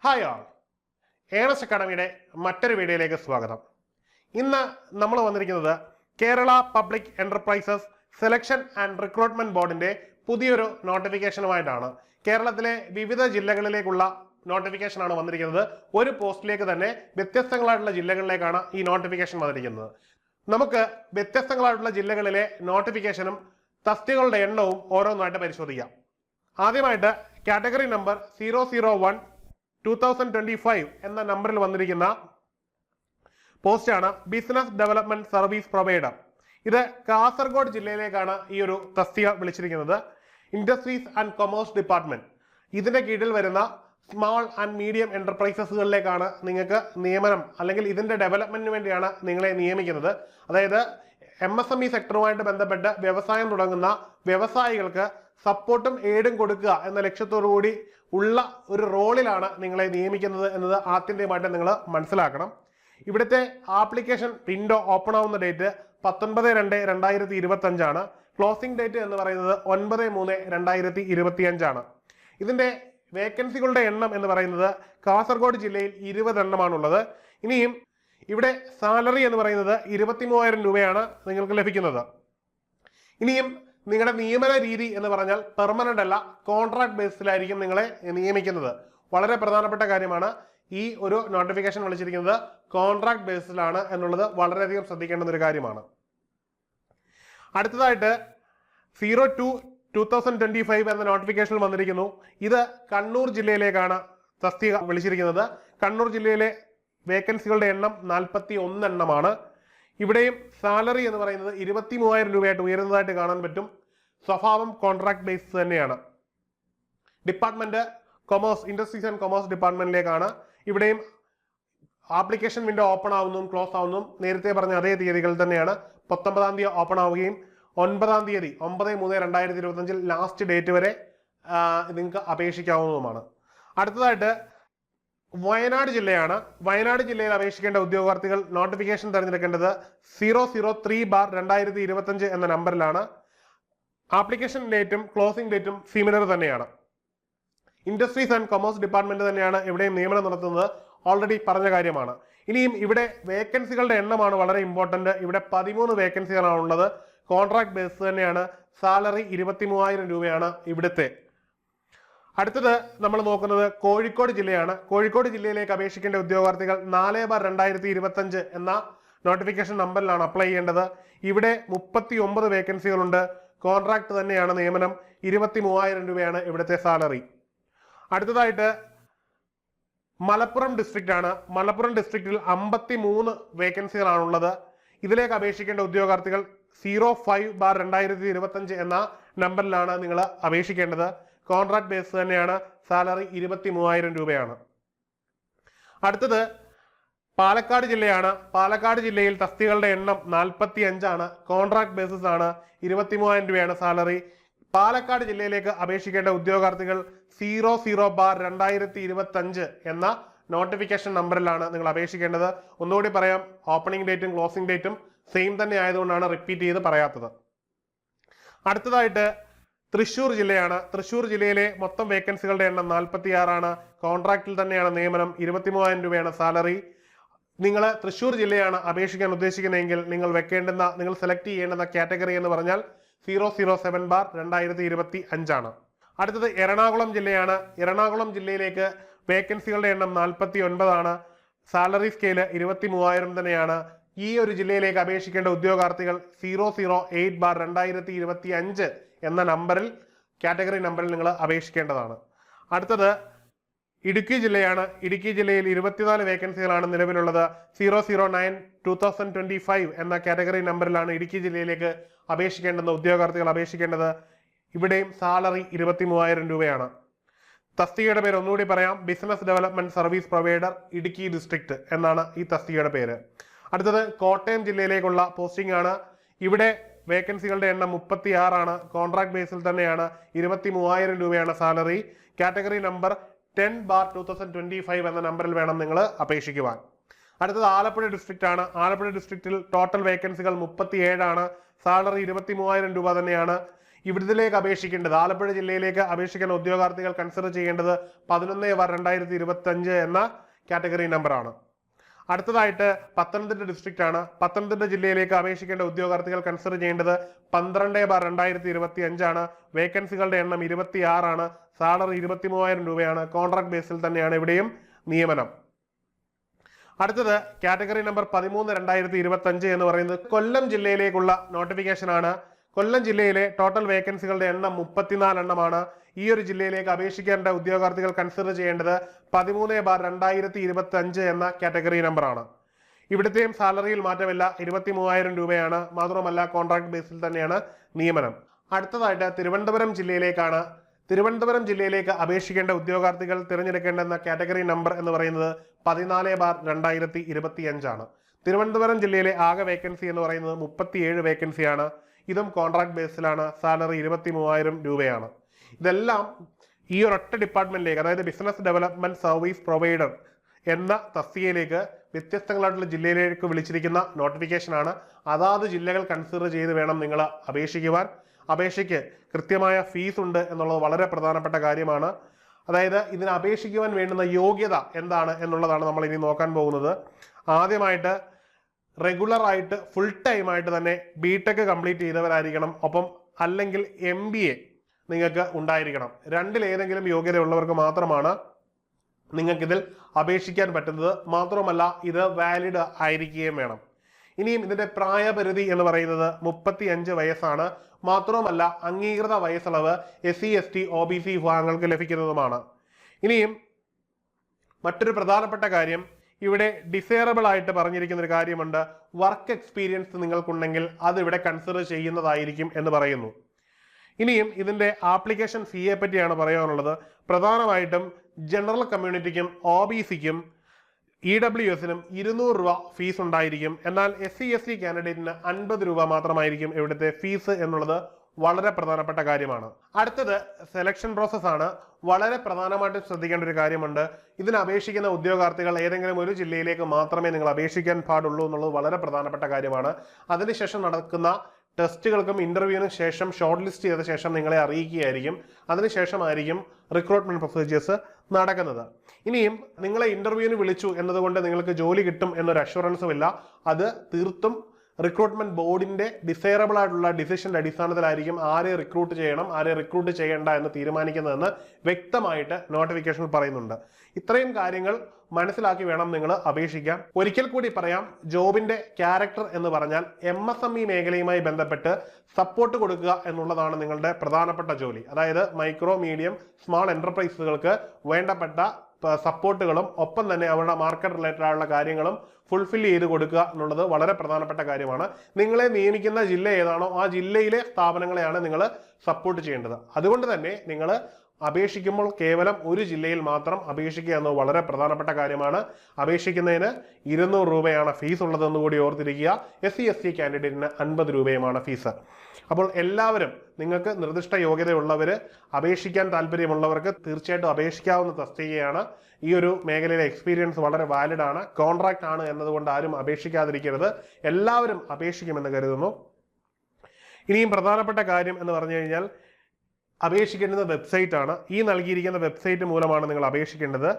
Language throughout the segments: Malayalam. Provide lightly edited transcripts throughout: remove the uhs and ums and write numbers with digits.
ഹായ് ആൾ, ഏണസ്റ്റ് അക്കാഡമിയുടെ മറ്റൊരു വീഡിയോയിലേക്ക് സ്വാഗതം. ഇന്ന് നമ്മൾ വന്നിരിക്കുന്നത് Kerala public enterprises selection and recruitment ബോർഡിന്റെ പുതിയൊരു നോട്ടിഫിക്കേഷനുമായിട്ടാണ്. കേരളത്തിലെ വിവിധ ജില്ലകളിലേക്കുള്ള നോട്ടിഫിക്കേഷനാണ് വന്നിരിക്കുന്നത്. ഒരു പോസ്റ്റിലേക്ക് തന്നെ വ്യത്യസ്തങ്ങളായിട്ടുള്ള ജില്ലകളിലേക്കാണ് ഈ നോട്ടിഫിക്കേഷൻ വന്നിരിക്കുന്നത്. നമുക്ക് വ്യത്യസ്തങ്ങളായിട്ടുള്ള ജില്ലകളിലെ നോട്ടിഫിക്കേഷനും തസ്തികകളുടെ എണ്ണവും ഓരോന്നായിട്ട് പരിശോധിക്കാം. ആദ്യമായിട്ട് കാറ്റഗറി നമ്പർ 001/2025 എന്ന നമ്പറിൽ വന്നിരിക്കുന്ന പോസ്റ്റാണ് ബിസിനസ് ഡെവലപ്മെന്റ് സർവീസ് പ്രൊവൈഡർ. ഇത് കാസർഗോഡ് ജില്ലയിലേക്കാണ് ഈ ഒരു തസ്തിക വിളിച്ചിരിക്കുന്നത്. ഇൻഡസ്ട്രീസ് ആൻഡ് കൊമേഴ്സ് ഡിപ്പാർട്ട്മെന്റ് ഇതിന്റെ കീഴിൽ വരുന്ന സ്മാൾ ആൻഡ് മീഡിയം എന്റർപ്രൈസസുകളിലേക്കാണ് നിങ്ങൾക്ക് നിയമനം, അല്ലെങ്കിൽ ഇതിന്റെ ഡെവലപ്മെന്റിന് വേണ്ടിയാണ് നിങ്ങളെ നിയമിക്കുന്നത്. അതായത് MSME സെക്ടറുമായിട്ട് ബന്ധപ്പെട്ട് വ്യവസായം തുടങ്ങുന്ന വ്യവസായികൾക്ക് സപ്പോർട്ടും എയ്ഡും കൊടുക്കുക എന്ന ലക്ഷ്യത്തോടു കൂടി ഉള്ള ഒരു റോളിലാണ് നിങ്ങളെ നിയമിക്കുന്നത് എന്നത് ആത്യന്തികമായിട്ട് നിങ്ങൾ മനസ്സിലാക്കണം. ഇവിടുത്തെ ആപ്ലിക്കേഷൻ വിൻഡോ ഓപ്പൺ ആവുന്ന ഡേറ്റ് 19/2/2025 ആണ്. ക്ലോസിംഗ് ഡേറ്റ് എന്ന് പറയുന്നത് 9/3/2025 ആണ്. ഇതിന്റെ വേക്കൻസികളുടെ എണ്ണം എന്ന് പറയുന്നത് കാസർഗോഡ് ജില്ലയിൽ 20 എണ്ണമാണുള്ളത്. ഇനിയും ഇവിടെ സാലറി എന്ന് പറയുന്നത് 23,000 രൂപയാണ് നിങ്ങൾക്ക് ലഭിക്കുന്നത്. ഇനിയും നിങ്ങളുടെ നിയമന രീതി എന്ന് പറഞ്ഞാൽ പെർമനന്റ് അല്ല, കോൺട്രാക്ട് ബേസിലായിരിക്കും നിങ്ങളെ നിയമിക്കുന്നത്. വളരെ പ്രധാനപ്പെട്ട കാര്യമാണ്. ഈ ഒരു നോട്ടിഫിക്കേഷൻ വിളിച്ചിരിക്കുന്നത് കോൺട്രാക്ട് ബേസിലാണ് എന്നുള്ളത് വളരെയധികം ശ്രദ്ധിക്കേണ്ടുന്ന ഒരു കാര്യമാണ്. അടുത്തതായിട്ട് 02/2025 എന്ന നോട്ടിഫിക്കേഷനിൽ വന്നിരിക്കുന്നു. ഇത് കണ്ണൂർ ജില്ലയിലേക്കാണ് തസ്തിക വിളിച്ചിരിക്കുന്നത്. കണ്ണൂർ ജില്ലയിലെ വേക്കൻസികളുടെ എണ്ണം 41 എണ്ണമാണ്. ഇവിടെയും സാലറി എന്ന് പറയുന്നത് 23,000 രൂപയായിട്ട് ഉയരുന്നതായിട്ട് കാണാൻ പറ്റും. സ്വഭാവം കോൺട്രാക്ട് ബേസ് തന്നെയാണ്. Department commerce, industries and commerce ഡിപ്പാർട്ട്മെന്റിലേക്കാണ്. ഇവിടെയും ആപ്ലിക്കേഷൻ വിൻഡോ ഓപ്പൺ ആവുന്നതും ക്ലോസ് ആവുന്നതും നേരത്തെ പറഞ്ഞ അതേ തീയതികൾ തന്നെയാണ്. 19-ാം തീയതി ഓപ്പൺ ആവുകയും 9-ാം തീയതി 9/3/2025 ലാസ്റ്റ് ഡേറ്റ് വരെ നിങ്ങൾക്ക് അപേക്ഷിക്കാവുന്നതുമാണ്. അടുത്തതായിട്ട് വയനാട് ജില്ലയാണ്. വയനാട് ജില്ലയിൽ അപേക്ഷിക്കേണ്ട ഉദ്യോഗാർത്ഥികൾ നോട്ടിഫിക്കേഷൻ തിരഞ്ഞെടുക്കേണ്ടത് 003/2025 എന്ന നമ്പറിലാണ്. ആപ്ലിക്കേഷൻ ഡേറ്റും ക്ലോസിംഗ് ഡേറ്റും സിമിലർ തന്നെയാണ്. ഇൻഡസ്ട്രീസ് ആൻഡ് കൊമേഴ്സ് ഡിപ്പാർട്ട്മെന്റ് തന്നെയാണ് ഇവിടെയും നിയമനം നടത്തുന്നത്. ഓൾറെഡി പറഞ്ഞ കാര്യമാണ്. ഇനിയും ഇവിടെ വേക്കൻസികളുടെ എണ്ണമാണ് വളരെ ഇമ്പോർട്ടന്റ്. ഇവിടെ 13 വേക്കൻസികളാണ് ഉള്ളത്. കോൺട്രാക്ട് ബേസ് തന്നെയാണ്. സാലറി 23,000 രൂപയാണ് ഇവിടുത്തെ. അടുത്തത് നമ്മൾ നോക്കുന്നത് കോഴിക്കോട് ജില്ലയാണ്. കോഴിക്കോട് ജില്ലയിലേക്ക് അപേക്ഷിക്കേണ്ട ഉദ്യോഗാർത്ഥികൾ 4/2025 എന്ന നോട്ടിഫിക്കേഷൻ നമ്പറിലാണ് അപ്ലൈ ചെയ്യേണ്ടത്. ഇവിടെ 39 വേക്കൻസികളുണ്ട്. കോൺട്രാക്ട് തന്നെയാണ് നിയമനം. 23,000 രൂപയാണ് ഇവിടുത്തെ സാലറി. അടുത്തതായിട്ട് മലപ്പുറം ഡിസ്ട്രിക്റ്റ് ആണ്. മലപ്പുറം ഡിസ്ട്രിക്റ്റിൽ 53 വേക്കൻസികളാണുള്ളത്. ഇതിലേക്ക് അപേക്ഷിക്കേണ്ട ഉദ്യോഗാർത്ഥികൾ 05/2025 എന്ന നമ്പറിലാണ് നിങ്ങൾ അപേക്ഷിക്കേണ്ടത്. കോൺട്രാക്ട് ബേസ് തന്നെയാണ്. സാലറി 23,000 രൂപയാണ്. അടുത്തത് പാലക്കാട് ജില്ലയാണ്. പാലക്കാട് ജില്ലയിൽ തസ്തികകളുടെ എണ്ണം 45 ആണ്. കോൺട്രാക്ട് ബേസിസ് ആണ്. 23,000 രൂപയാണ് സാലറി. പാലക്കാട് ജില്ലയിലേക്ക് അപേക്ഷിക്കേണ്ട ഉദ്യോഗാർത്ഥികൾ 00/2025 എന്ന നോട്ടിഫിക്കേഷൻ നമ്പറിലാണ് നിങ്ങൾ അപേക്ഷിക്കേണ്ടത്. ഒന്നുകൂടി പറയാം, ഓപ്പണിംഗ് ഡേറ്റും ക്ലോസിംഗ് ഡേറ്റും സെയിം തന്നെ ആയതുകൊണ്ടാണ് റിപ്പീറ്റ് ചെയ്ത് പറയാത്തത്. അടുത്തതായിട്ട് തൃശ്ശൂർ ജില്ലയാണ്. തൃശ്ശൂർ ജില്ലയിലെ മൊത്തം വേക്കൻസികളുടെ എണ്ണം 46 ആണ്. കോൺട്രാക്റ്റിൽ തന്നെയാണ് നിയമനം. 23,000 രൂപയാണ് സാലറി. നിങ്ങൾ തൃശ്ശൂർ ജില്ലയാണ് അപേക്ഷിക്കാൻ ഉദ്ദേശിക്കുന്നതെങ്കിൽ നിങ്ങൾ സെലക്ട് ചെയ്യേണ്ടുന്ന കാറ്റഗറി എന്ന് പറഞ്ഞാൽ 007/2025 ആണ്. അടുത്തത് എറണാകുളം ജില്ലയാണ്. എറണാകുളം ജില്ലയിലേക്ക് വേക്കൻസികളുടെ എണ്ണം 49 ആണ്. സാലറി സ്കെയില് 23,000 തന്നെയാണ്. ഈ ഒരു ജില്ലയിലേക്ക് അപേക്ഷിക്കേണ്ട ഉദ്യോഗാർത്ഥികൾ 008/2025 എന്ന നമ്പറിൽ, കാറ്റഗറി നമ്പറിൽ നിങ്ങൾ അപേക്ഷിക്കേണ്ടതാണ്. അടുത്തത് ഇടുക്കി ജില്ലയാണ്. ഇടുക്കി ജില്ലയിൽ 24 വേക്കൻസികളാണ് നിലവിലുള്ളത്. 009/2025 എന്ന കാറ്റഗറി നമ്പറിലാണ് ഇടുക്കി ജില്ലയിലേക്ക് അപേക്ഷിക്കേണ്ടുന്ന ഉദ്യോഗാർത്ഥികൾ അപേക്ഷിക്കേണ്ടത്. ഇവിടെയും സാലറി 23,000 രൂപയാണ്. തസ്തികയുടെ പേര് ഒന്നുകൂടി പറയാം, business development service provider Idukki district എന്നാണ് ഈ തസ്തികയുടെ പേര്. അടുത്തത് കോട്ടയം ജില്ലയിലേക്കുള്ള പോസ്റ്റിംഗ് ആണ്. ഇവിടെ വേക്കൻസികളുടെ എണ്ണം 36 ആണ്. കോൺട്രാക്ട് ബേസിൽ തന്നെയാണ്. 23,000 രൂപയാണ് സാലറി. കാറ്റഗറി നമ്പർ 10/2025 എന്ന നമ്പറിൽ വേണം നിങ്ങൾ അപേക്ഷിക്കുവാൻ. അടുത്തത് ആലപ്പുഴ ഡിസ്ട്രിക്റ്റ് ആണ്. ആലപ്പുഴ ഡിസ്ട്രിക്റ്റിൽ ടോട്ടൽ വേക്കൻസികൾ 37 ആണ്. സാലറി 23,000 രൂപ തന്നെയാണ്. ഇവിടത്തിലേക്ക് അപേക്ഷിക്കേണ്ടത് ആലപ്പുഴ ജില്ലയിലേക്ക് അപേക്ഷിക്കുന്ന ഉദ്യോഗാർത്ഥികൾ കൺസിഡർ ചെയ്യേണ്ടത് 11/2025 എന്ന കാറ്റഗറി നമ്പറാണ്. അടുത്തതായിട്ട് പത്തനംതിട്ട ഡിസ്ട്രിക്റ്റ് ആണ്. പത്തനംതിട്ട ജില്ലയിലേക്ക് അപേക്ഷിക്കേണ്ട ഉദ്യോഗാർത്ഥികൾ കൺസിഡർ ചെയ്യേണ്ടത് 12/2025 ആണ്. വേക്കൻസികളുടെ എണ്ണം 26 ആണ്. സാലറി 23,000 രൂപയാണ്. കോൺട്രാക്ട് ബേസിൽ തന്നെയാണ് ഇവിടെയും നിയമനം. അടുത്തത് കാറ്റഗറി നമ്പർ 13/2025 എന്ന് പറയുന്നത് കൊല്ലം ജില്ലയിലേക്കുള്ള നോട്ടിഫിക്കേഷൻ ആണ്. കൊല്ലം ജില്ലയിലെ ടോട്ടൽ വേക്കൻസികളുടെ എണ്ണം 34 എണ്ണമാണ്. ഈ ഒരു ജില്ലയിലേക്ക് അപേക്ഷിക്കേണ്ട ഉദ്യോഗാർത്ഥികൾ കൺസിഡർ ചെയ്യേണ്ടത് 13/2025 എന്ന കാറ്റഗറി നമ്പറാണ്. ഇവിടുത്തെയും സാലറിയിൽ മാറ്റമില്ല, 23,000 രൂപയാണ്. മാത്രമല്ല കോൺട്രാക്ട് ബേസിൽ തന്നെയാണ് നിയമനം. അടുത്തതായിട്ട് തിരുവനന്തപുരം ജില്ലയിലേക്കാണ്. തിരുവനന്തപുരം ജില്ലയിലേക്ക് അപേക്ഷിക്കേണ്ട ഉദ്യോഗാർത്ഥികൾ തിരഞ്ഞെടുക്കേണ്ടെന്ന കാറ്റഗറി നമ്പർ എന്ന് പറയുന്നത് 14/2025 ആണ്. തിരുവനന്തപുരം ജില്ലയിലെ ആകെ വേക്കൻസി എന്ന് പറയുന്നത് 37 വേക്കൻസിയാണ്. ഇതും കോൺട്രാക്ട് ബേസിലാണ്. സാലറി 23,000 രൂപയാണ്. ഇതെല്ലാം ഈ ഒരൊറ്റ ഡിപ്പാർട്ട്മെന്റിലേക്ക്, അതായത് ബിസിനസ് ഡെവലപ്മെന്റ് സർവീസ് പ്രൊവൈഡർ എന്ന തസ്തികയിലേക്ക് വ്യത്യസ്തങ്ങളായിട്ടുള്ള ജില്ലയിലേക്ക് വിളിച്ചിരിക്കുന്ന നോട്ടിഫിക്കേഷൻ ആണ്. അതാത് ജില്ലകൾ കൺസിഡർ ചെയ്ത് വേണം നിങ്ങൾ അപേക്ഷിക്കുവാൻ. അപേക്ഷയ്ക്ക് കൃത്യമായ ഫീസ് ഉണ്ട് എന്നുള്ളത് വളരെ പ്രധാനപ്പെട്ട കാര്യമാണ്. അതായത് ഇതിന് അപേക്ഷിക്കുവാൻ വേണ്ടുന്ന യോഗ്യത എന്താണ് എന്നുള്ളതാണ് നമ്മൾ ഇനി നോക്കാൻ പോകുന്നത്. ആദ്യമായിട്ട് റെഗുലർ ആയിട്ട് ഫുൾ ടൈം ആയിട്ട് തന്നെ ബിടെക് കംപ്ലീറ്റ് ചെയ്തവരായിരിക്കണം. ഒപ്പം അല്ലെങ്കിൽ MBA നിങ്ങൾക്ക് ഉണ്ടായിരിക്കണം. രണ്ടിലേതെങ്കിലും യോഗ്യതയുള്ളവർക്ക് മാത്രമാണ് നിങ്ങൾക്കിതിൽ അപേക്ഷിക്കാൻ പറ്റുന്നത്. മാത്രമല്ല ഇത് വാലിഡ് ആയിരിക്കുകയും വേണം. ഇനിയും ഇതിന്റെ പ്രായപരിധി എന്ന് പറയുന്നത് 35 വയസ്സാണ്. മാത്രമല്ല അംഗീകൃത വയസ്സളവ് SC ST OBC വിഭാഗങ്ങൾക്ക് ലഭിക്കുന്നതുമാണ്. ഇനിയും മറ്റൊരു പ്രധാനപ്പെട്ട കാര്യം, ഇവിടെ ഡിസൈറബിൾ ആയിട്ട് പറഞ്ഞിരിക്കുന്ന ഒരു കാര്യമുണ്ട്. വർക്ക് എക്സ്പീരിയൻസ് നിങ്ങൾക്കുണ്ടെങ്കിൽ അത് ഇവിടെ കൺസിഡർ ചെയ്യുന്നതായിരിക്കും എന്ന് പറയുന്നു. ഇനിയും ഇതിന്റെ ആപ്ലിക്കേഷൻ ഫീയെ പറ്റിയാണ് പറയാനുള്ളത്. പ്രധാനമായിട്ടും ജനറൽ കമ്മ്യൂണിറ്റിക്കും OBCക്കും EWSനും 200 രൂപ ഫീസ് ഉണ്ടായിരിക്കും. എന്നാൽ SC ST കാൻഡിഡേറ്റിന് 50 രൂപ മാത്രമായിരിക്കും ഇവിടുത്തെ ഫീസ് എന്നുള്ളത് വളരെ പ്രധാനപ്പെട്ട കാര്യമാണ്. അടുത്തത് സെലക്ഷൻ പ്രോസസ് ആണ്. വളരെ പ്രധാനമായിട്ടും ശ്രദ്ധിക്കേണ്ട ഒരു കാര്യമുണ്ട്. ഇതിന് അപേക്ഷിക്കുന്ന ഉദ്യോഗാർത്ഥികൾ ഏതെങ്കിലും ഒരു ജില്ലയിലേക്ക് മാത്രമേ നിങ്ങൾ അപേക്ഷിക്കാൻ പാടുള്ളൂ എന്നുള്ളത് വളരെ പ്രധാനപ്പെട്ട കാര്യമാണ്. അതിനുശേഷം നടക്കുന്ന ടെസ്റ്റുകൾക്കും ഇന്റർവ്യൂവിനും ശേഷം ഷോർട്ട് ലിസ്റ്റ് ചെയ്ത ശേഷം നിങ്ങളെ അറിയിക്കുകയായിരിക്കും. അതിനുശേഷമായിരിക്കും റിക്രൂട്ട്മെന്റ് പ്രൊസീജിയേഴ്സ് നടക്കുന്നത്. ഇനിയും നിങ്ങളെ ഇന്റർവ്യൂവിന് വിളിച്ചു എന്നതുകൊണ്ട് നിങ്ങൾക്ക് ജോലി കിട്ടും എന്നൊരു അഷുറൻസും ഇല്ല. അത് തീർത്തും റിക്രൂട്ട്മെന്റ് ബോർഡിന്റെ ഡിസൈറബിൾ ആയിട്ടുള്ള ഡിസിഷന്റെ അടിസ്ഥാനത്തിലായിരിക്കും ആരെ റിക്രൂട്ട് ചെയ്യണം ആരെ റിക്രൂട്ട് ചെയ്യേണ്ട എന്ന് തീരുമാനിക്കുന്നതെന്ന് വ്യക്തമായിട്ട് നോട്ടിഫിക്കേഷനിൽ പറയുന്നുണ്ട്. ഇത്രയും കാര്യങ്ങൾ മനസ്സിലാക്കി വേണം നിങ്ങൾ അപേക്ഷിക്കാൻ. ഒരിക്കൽ കൂടി പറയാം, ജോബിന്റെ ക്യാരക്ടർ എന്ന് പറഞ്ഞാൽ MSME മേഖലയുമായി ബന്ധപ്പെട്ട് സപ്പോർട്ട് കൊടുക്കുക എന്നുള്ളതാണ് നിങ്ങളുടെ പ്രധാനപ്പെട്ട ജോലി. അതായത് മൈക്രോ മീഡിയം സ്മാൾ എന്റർപ്രൈസുകൾക്ക് വേണ്ടപ്പെട്ട സപ്പോർട്ടുകളും ഒപ്പം തന്നെ അവരുടെ മാർക്കറ്റ് റിലേറ്റഡ് ആയുള്ള കാര്യങ്ങളും ഫുൾഫിൽ ചെയ്ത് കൊടുക്കുക എന്നുള്ളത് വളരെ പ്രധാനപ്പെട്ട കാര്യമാണ്. നിങ്ങളെ നിയമിക്കുന്ന ജില്ല ഏതാണോ ആ ജില്ലയിലെ സ്ഥാപനങ്ങളെയാണ് നിങ്ങൾ സപ്പോർട്ട് ചെയ്യേണ്ടത്. അതുകൊണ്ട് തന്നെ നിങ്ങൾ അപേക്ഷിക്കുമ്പോൾ കേവലം ഒരു ജില്ലയിൽ മാത്രം അപേക്ഷിക്കുക എന്നത് വളരെ പ്രധാനപ്പെട്ട കാര്യമാണ്. അപേക്ഷിക്കുന്നതിന് 200 രൂപയാണ് ഫീസ് ഉള്ളതെന്ന് കൂടി ഓർത്തിരിക്കുക. SC ST കാൻഡിഡേറ്റിന് 50 രൂപയുമാണ് ഫീസ്. അപ്പോൾ എല്ലാവരും, നിങ്ങൾക്ക് നിർദ്ദിഷ്ട യോഗ്യതയുള്ളവർ, അപേക്ഷിക്കാൻ താല്പര്യമുള്ളവർക്ക് തീർച്ചയായിട്ടും അപേക്ഷിക്കാവുന്ന തസ്തികയാണ്. ഈ ഒരു മേഖലയിലെ എക്സ്പീരിയൻസ് വളരെ വാലിഡ് ആണ്. കോൺട്രാക്ട് ആണ് എന്നതുകൊണ്ട് ആരും അപേക്ഷിക്കാതിരിക്കരുത്. എല്ലാവരും അപേക്ഷിക്കുമെന്ന് കരുതുന്നു. ഇനിയും പ്രധാനപ്പെട്ട കാര്യം എന്ന് പറഞ്ഞു കഴിഞ്ഞാൽ അപേക്ഷിക്കേണ്ടുന്ന വെബ്സൈറ്റ് ആണ്. ഈ നൽകിയിരിക്കുന്ന വെബ്സൈറ്റ് മൂലമാണ് നിങ്ങൾ അപേക്ഷിക്കേണ്ടത്.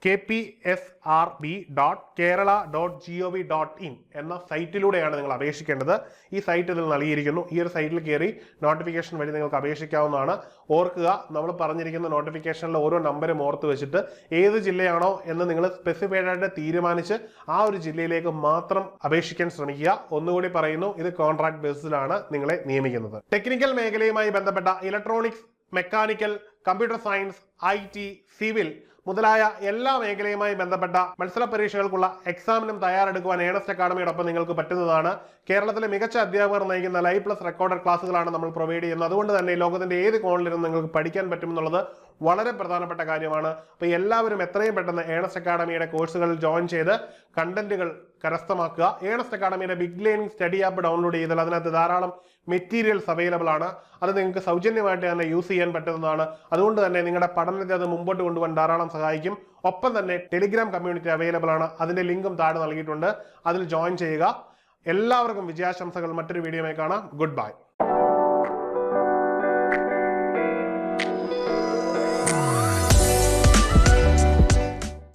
kpsrb.kerala.gov.in എന്ന സൈറ്റിലൂടെയാണ് നിങ്ങൾ അപേക്ഷിക്കേണ്ടത്. ഈ സൈറ്റ് ഇതിൽ നൽകിയിരിക്കുന്നു. ഈ ഒരു സൈറ്റിൽ കയറി നോട്ടിഫിക്കേഷൻ വഴി നിങ്ങൾക്ക് അപേക്ഷിക്കാവുന്നതാണ്. ഓർക്കുക, നമ്മൾ പറഞ്ഞിരിക്കുന്ന നോട്ടിഫിക്കേഷനിൽ ഓരോ നമ്പരും ഓർത്ത് വെച്ചിട്ട് ഏത് ജില്ലയാണോ എന്ന് നിങ്ങൾ സ്പെസിഫൈഡ് ആയിട്ട് തീരുമാനിച്ച് ആ ഒരു ജില്ലയിലേക്ക് മാത്രം അപേക്ഷിക്കാൻ ശ്രമിക്കുക. ഒന്നുകൂടി പറയുന്നു, ഇത് കോൺട്രാക്ട് ബേസിലാണ് നിങ്ങളെ നിയമിക്കുന്നത്. ടെക്നിക്കൽ മേഖലയുമായി ബന്ധപ്പെട്ട electronics, mechanical, computer science, IT, civil മുതലായ എല്ലാ മേഖലയുമായി ബന്ധപ്പെട്ട മത്സര പരീക്ഷകൾക്കുള്ള എക്സാമിനും തയ്യാറെടുക്കുവാൻ ഏണസ്റ്റ് അക്കാഡമിയോടൊപ്പം നിങ്ങൾക്ക് പറ്റുന്നതാണ്. കേരളത്തിലെ മികച്ച അധ്യാപകർ നയിക്കുന്ന ലൈവ് പ്ലസ് റെക്കോർഡഡ് ക്ലാസ്സുകളാണ് നമ്മൾ പ്രൊവൈഡ് ചെയ്യുന്നത്. അതുകൊണ്ട് തന്നെ ലോകത്തിന്റെ ഏത് കോണിലിരുന്ന് നിങ്ങൾക്ക് പഠിക്കാൻ പറ്റുമെന്നുള്ളത് വളരെ പ്രധാനപ്പെട്ട കാര്യമാണ്. അപ്പോൾ എല്ലാവരും എത്രയും പെട്ടെന്ന് ഏണസ്റ്റ് അക്കാഡമിയുടെ കോഴ്സുകളിൽ ജോയിൻ ചെയ്ത് കണ്ടന്റുകൾ കരസ്ഥമാക്കുക. ഏണസ്റ്റ് അക്കാഡമിയുടെ big learning study app download ചെയ്താൽ അതിനകത്ത് ധാരാളം മെറ്റീരിയൽസ് അവൈലബിൾ ആണ്. അത് നിങ്ങൾക്ക് സൗജന്യമായിട്ട് തന്നെ യൂസ് ചെയ്യാൻ പറ്റുന്നതാണ്. അതുകൊണ്ട് തന്നെ നിങ്ങളുടെ പഠനത്തെ അത് മുമ്പോട്ട് കൊണ്ടുപോകാൻ ധാരാളം സഹായിക്കും. ഒപ്പം തന്നെ ടെലിഗ്രാം കമ്മ്യൂണിറ്റി അവൈലബിൾ ആണ്. അതിന്റെ ലിങ്കും താഴെ നൽകിയിട്ടുണ്ട്. അതിൽ ജോയിൻ ചെയ്യുക. എല്ലാവർക്കും വിജയാശംസകൾ. മറ്റൊരു വീഡിയോയുമായി കാണാം. Good bye.